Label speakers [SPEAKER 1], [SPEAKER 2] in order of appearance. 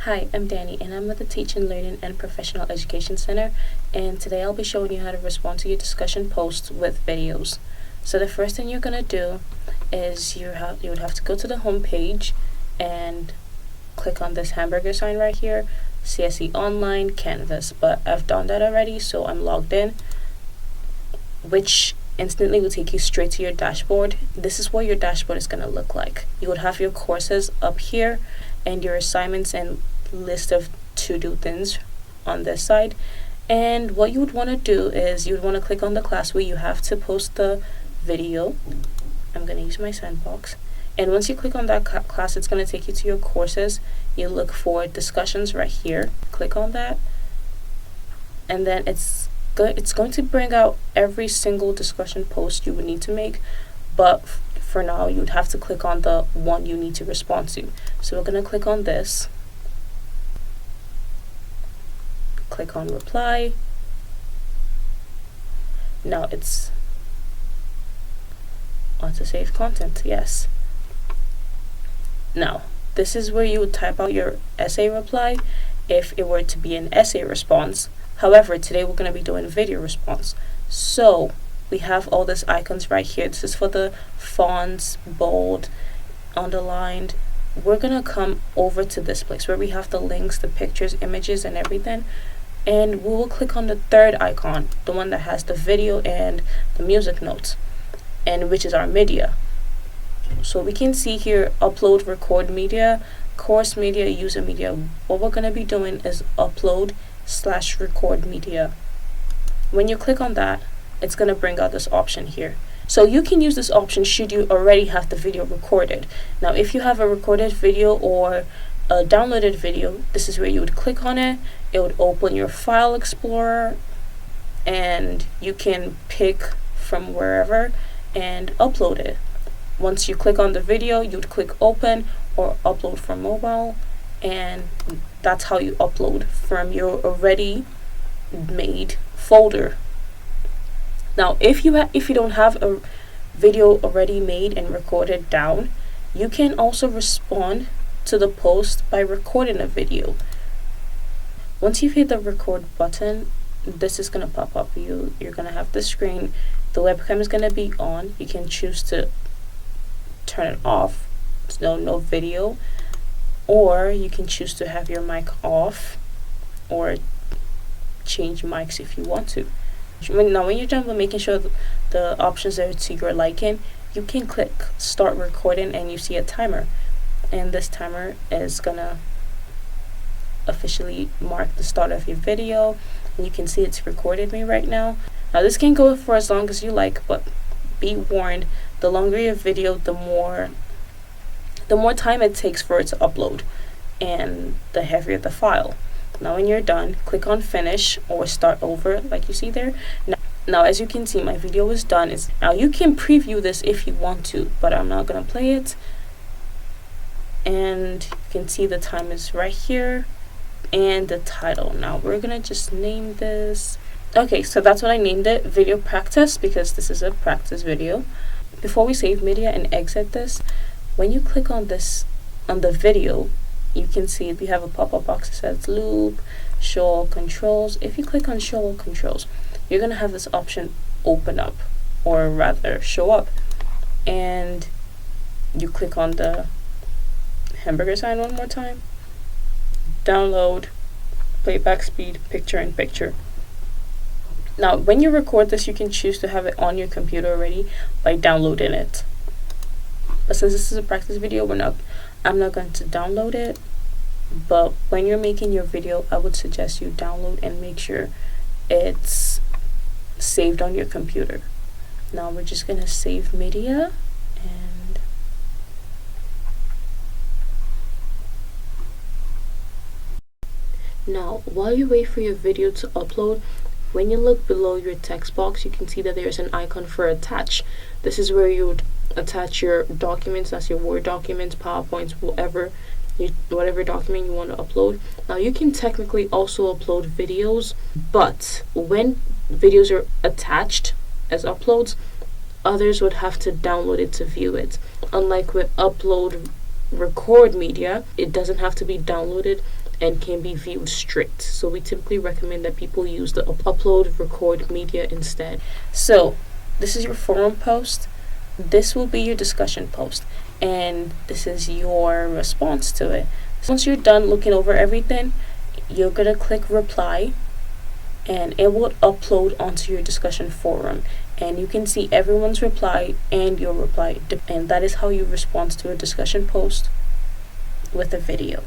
[SPEAKER 1] Hi, I'm Danny, and I'm with the Teaching, Learning, and Professional Education Center, and today I'll be showing you how to respond to your discussion posts with videos. So the first thing you're going to do is you would have to go to the home page and click on this hamburger sign right here, CSE Online Canvas, but I've done that already, so I'm logged in, which instantly will take you straight to your dashboard. This is what your dashboard is going to look like. You would have your courses up here and your assignments and list of to-do things on this side. And what you would want to do is you would want to click on the class where you have to post the video. I'm going to use my sandbox. And once you click on that class, it's going to take you to your courses. You look for discussions right here. Click on that. And then it's going to bring out every single discussion post you would need to make, but for now you would have to click on the one you need to respond to. So we're going to click on this, click on reply. Now it's on to save content, yes. Now this is where you would type out your essay reply if it were to be an essay response. However, today we're going to be doing video response. So we have all these icons right here. This is for the fonts, bold, underlined. We're going to come over to this place where we have the links, the pictures, images, and everything. And we will click on the third icon, the one that has the video and the music notes, and which is our media. So we can see here, upload, record media, course media, user media. What we're going to be doing is upload/record media. When you click on that, it's going to bring out this option here. So you can use this option should you already have the video recorded. Now if you have a recorded video or a downloaded video, this is where you would click on it. It would open your file explorer and you can pick from wherever and upload it. Once you click on the video, you'd click open or upload from mobile, and that's how you upload from your already made folder. Now if you don't have a video already made and recorded down, you can also respond to the post by recording a video. Once you've hit the record button, this is going to pop up. You're going to have the screen. The webcam is going to be on. You can choose to turn it off, no video, or you can choose to have your mic off or change mics if you want to. Now when you're done with making sure the options are to your liking, you can click start recording and you see a timer, and this timer is gonna officially mark the start of your video, and you can see it's recorded me right now. Now this can go for as long as you like, but be warned, the longer your video, the more time it takes for it to upload, and the heavier the file. Now when you're done, click on finish or start over like you see there. Now as you can see, my video is done. Now you can preview this if you want to, but I'm not going to play it. And you can see the time is right here and the title. Now we're going to just name this. Okay, so that's what I named it, video practice, because this is a practice video. Before we save media and exit this, when you click on this, on the video, you can see we have a pop-up box that says loop, show all controls. If you click on show all controls, you're going to have this option open up, or rather show up. And you click on the hamburger sign one more time, download, playback speed, picture in picture. Now when you record this, you can choose to have it on your computer already by downloading it. But since this is a practice video, I'm not going to download it. But when you're making your video, I would suggest you download and make sure it's saved on your computer. Now we're just going to save media, and now while you wait for your video to upload, when you look below your text box, you can see that there's an icon for attach. This is where you would attach your documents. That's your Word documents, PowerPoints, whatever document you want to upload. Now you can technically also upload videos, but when videos are attached as uploads, others would have to download it to view it. Unlike with upload record media, it doesn't have to be downloaded. and can be viewed strict. So we typically recommend that people use the upload record media instead. So this is your forum post. This will be your discussion post, and this is your response to it. So once you're done looking over everything, you're gonna click reply, and it will upload onto your discussion forum, and you can see everyone's reply and your reply, and that is how you respond to a discussion post with a video.